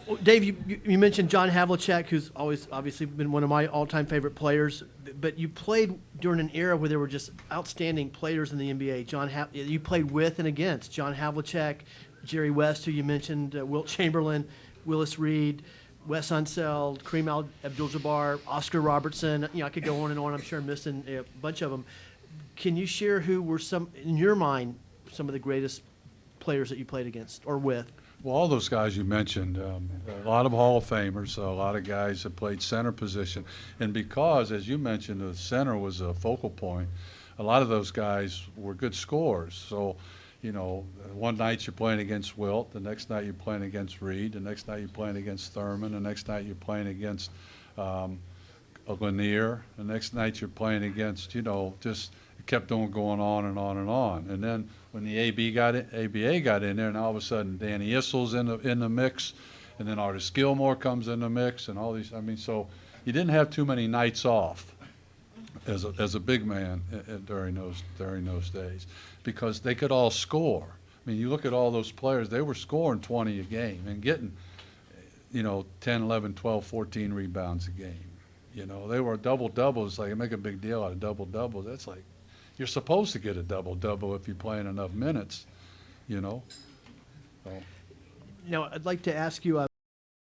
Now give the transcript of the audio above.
Well, Dave, you mentioned John Havlicek, who's always obviously been one of my all-time favorite players. But you played during an era where there were just outstanding players in the NBA. You played with and against John Havlicek, Jerry West, who you mentioned, Wilt Chamberlain, Willis Reed, Wes Unseld, Kareem Abdul-Jabbar, Oscar Robertson. I could go on and on. I'm sure I'm missing a bunch of them. Can you share who were in your mind, some of the greatest players that you played against or with? Well, all those guys you mentioned, a lot of Hall of Famers, a lot of guys that played center position. And because, as you mentioned, the center was a focal point, a lot of those guys were good scorers. So, one night you're playing against Wilt, the next night you're playing against Reed, the next night you're playing against Thurman, the next night you're playing against Lanier, the next night you're playing against, just it kept on going on and on and on. And then when the ABA got in there, and all of a sudden Danny Issel's in the mix, and then Artis Gilmore comes in the mix, and all these. I mean, so you didn't have too many nights off as a big man during those days, because they could all score. I mean, you look at all those players; they were scoring 20 a game and getting, 10, 11, 12, 14 rebounds a game. They were double-doubles. Like, I make a big deal out of double-doubles. That's like, you're supposed to get a double-double if you're playing enough minutes, So. Now, I'd like to ask you,